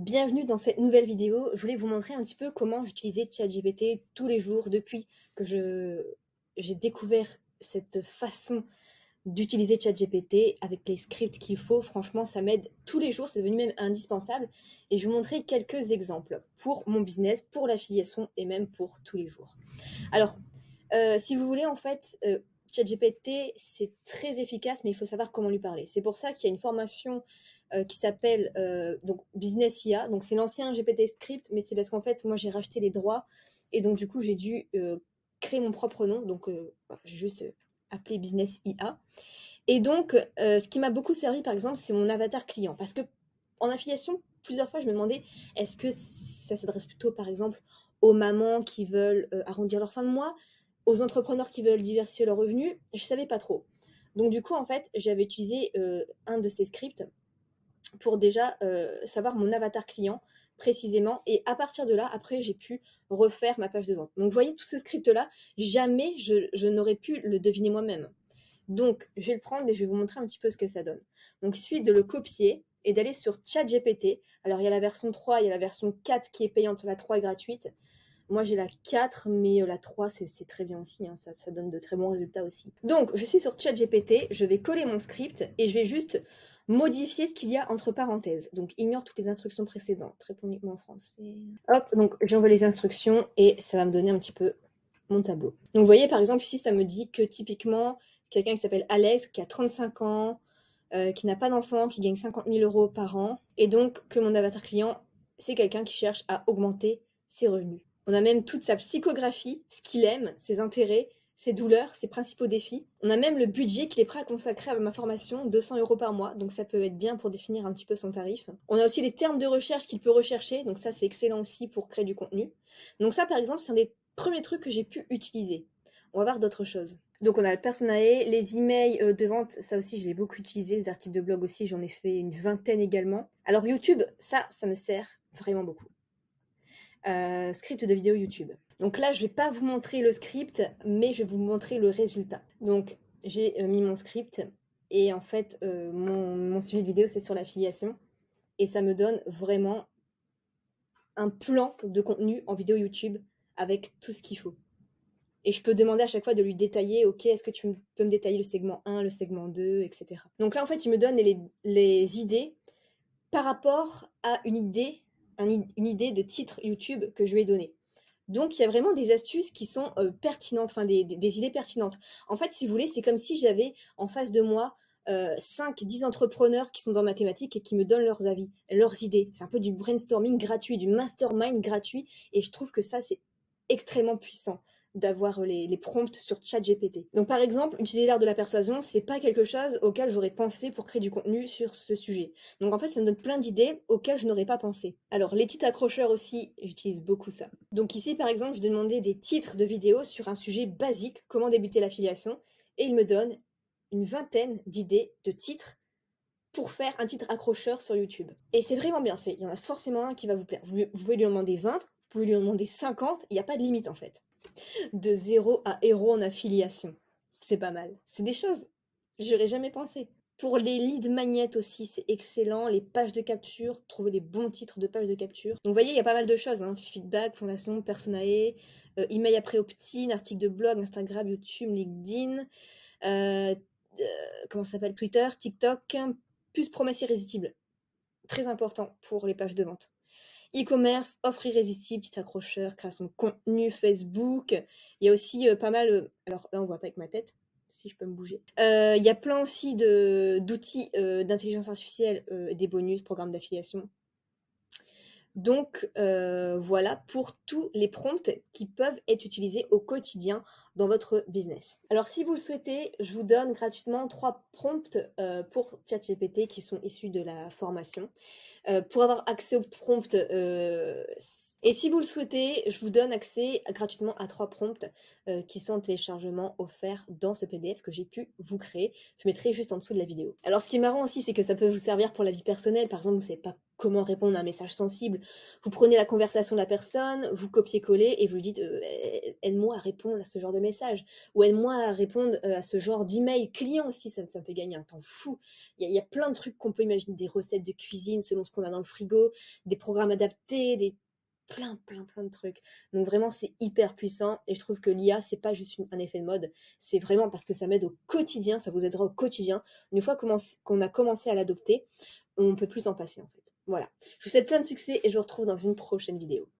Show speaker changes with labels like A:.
A: Bienvenue dans cette nouvelle vidéo. Je voulais vous montrer un petit peu comment j'utilisais ChatGPT tous les jours depuis que j'ai découvert cette façon d'utiliser ChatGPT avec les scripts qu'il faut. Franchement, ça m'aide tous les jours, c'est devenu même indispensable. Et je vais vous montrer quelques exemples pour mon business, pour l'affiliation et même pour tous les jours. Alors, si vous voulez, en fait, ChatGPT, c'est très efficace, mais il faut savoir comment lui parler. C'est pour ça qu'il y a une formation qui s'appelle donc Business IA. Donc, c'est l'ancien GPT Script, mais c'est parce qu'en fait, moi, j'ai racheté les droits. Et donc, du coup, j'ai dû créer mon propre nom. Donc, j'ai juste appelé Business IA. Et donc, ce qui m'a beaucoup servi, par exemple, c'est mon avatar client. Parce que en affiliation, plusieurs fois, je me demandais, est-ce que ça s'adresse plutôt, par exemple, aux mamans qui veulent arrondir leur fin de mois, aux entrepreneurs qui veulent diversifier leurs revenus? Je savais pas trop. Donc, du coup, en fait, j'avais utilisé un de ces scripts pour déjà savoir mon avatar client précisément. Et à partir de là, après, j'ai pu refaire ma page de vente. Donc, vous voyez, tout ce script-là, jamais je n'aurais pu le deviner moi-même. Donc, je vais le prendre et je vais vous montrer un petit peu ce que ça donne. Donc, il suffit de le copier et d'aller sur ChatGPT. Alors, il y a la version 3, il y a la version 4 qui est payante, la 3 est gratuite. Moi, j'ai la 4, mais la 3, c'est très bien aussi. Hein, ça donne de très bons résultats aussi. Donc, je suis sur ChatGPT, je vais coller mon script et je vais juste modifier ce qu'il y a entre parenthèses. Donc, ignore toutes les instructions précédentes. Réponds uniquement en français. Hop, donc j'envoie les instructions et ça va me donner un petit peu mon tableau. Donc, vous voyez, par exemple, ici, ça me dit que typiquement, quelqu'un qui s'appelle Alex, qui a 35 ans, qui n'a pas d'enfant, qui gagne 50 000 euros par an, et donc que mon avatar client, c'est quelqu'un qui cherche à augmenter ses revenus. On a même toute sa psychographie, ce qu'il aime, ses intérêts, ses douleurs, ses principaux défis. On a même le budget qu'il est prêt à consacrer à ma formation, 200 euros par mois, donc ça peut être bien pour définir un petit peu son tarif. On a aussi les termes de recherche qu'il peut rechercher, donc ça c'est excellent aussi pour créer du contenu. Donc ça par exemple, c'est un des premiers trucs que j'ai pu utiliser. On va voir d'autres choses. Donc on a le Personae, les emails de vente, ça aussi je l'ai beaucoup utilisé, les articles de blog aussi, j'en ai fait une vingtaine également. Alors YouTube, ça me sert vraiment beaucoup. Script de vidéo YouTube. Donc là je vais pas vous montrer le script, mais je vais vous montrer le résultat. Donc j'ai mis mon script et en fait mon sujet de vidéo c'est sur l'affiliation et ça me donne vraiment un plan de contenu en vidéo YouTube avec tout ce qu'il faut. Et je peux demander à chaque fois de lui détailler, ok, est-ce que tu peux me détailler le segment 1, le segment 2, etc. Donc là, en fait, il me donne les idées par rapport à une idée de titre YouTube que je lui ai donné. Donc, il y a vraiment des astuces qui sont pertinentes, enfin des idées pertinentes. En fait, si vous voulez, c'est comme si j'avais en face de moi 5-10 entrepreneurs qui sont dans mathématiques et qui me donnent leurs avis, leurs idées. C'est un peu du brainstorming gratuit, du mastermind gratuit. Et je trouve que ça, c'est extrêmement puissant d'avoir les prompts sur ChatGPT. Donc par exemple, utiliser l'art de la persuasion, c'est pas quelque chose auquel j'aurais pensé pour créer du contenu sur ce sujet. Donc en fait, ça me donne plein d'idées auxquelles je n'aurais pas pensé. Alors les titres accrocheurs aussi, j'utilise beaucoup ça. Donc ici par exemple, je demandais des titres de vidéos sur un sujet basique, comment débuter l'affiliation, et il me donne une vingtaine d'idées de titres pour faire un titre accrocheur sur YouTube. Et c'est vraiment bien fait, il y en a forcément un qui va vous plaire. Vous pouvez lui en demander 20, vous pouvez lui en demander 50, il n'y a pas de limite en fait. De zéro à héros en affiliation. C'est pas mal. C'est des choses que j'aurais jamais pensé. Pour les lead magnets aussi, c'est excellent. Les pages de capture, trouver les bons titres de pages de capture. Donc vous voyez, il y a pas mal de choses. Hein. Feedback, fondation, Personae, email après opt-in, article de blog, Instagram, YouTube, LinkedIn, comment ça s'appelle, Twitter, TikTok, plus promesse irrésistible. Très important pour les pages de vente. E-commerce, offre irrésistible, petit accrocheur, création de contenu, Facebook. Il y a aussi pas mal... alors là, on voit pas avec ma tête, si je peux me bouger. Il y a plein aussi d'outils d'intelligence artificielle, des bonus, programmes d'affiliation. Donc voilà pour tous les prompts qui peuvent être utilisés au quotidien dans votre business. Alors si vous le souhaitez, je vous donne gratuitement 3 prompts pour ChatGPT qui sont issus de la formation. Pour avoir accès aux prompts, Et si vous le souhaitez, je vous donne accès gratuitement à 3 prompts qui sont en téléchargement offerts dans ce PDF que j'ai pu vous créer. Je mettrai juste en dessous de la vidéo. Alors ce qui est marrant aussi, c'est que ça peut vous servir pour la vie personnelle. Par exemple, vous ne savez pas comment répondre à un message sensible. Vous prenez la conversation de la personne, vous copiez-collez et vous lui dites aide-moi à répondre à ce genre de message. Ou aide-moi à répondre à ce genre d'email client aussi, ça me fait gagner un temps fou. Il y a plein de trucs qu'on peut imaginer, des recettes de cuisine selon ce qu'on a dans le frigo, des programmes adaptés, plein de trucs. Donc vraiment, c'est hyper puissant et je trouve que l'IA, c'est pas juste un effet de mode, c'est vraiment parce que ça m'aide au quotidien, ça vous aidera au quotidien. Une fois qu'on a commencé à l'adopter, on peut plus en passer en fait. Voilà. Je vous souhaite plein de succès et je vous retrouve dans une prochaine vidéo.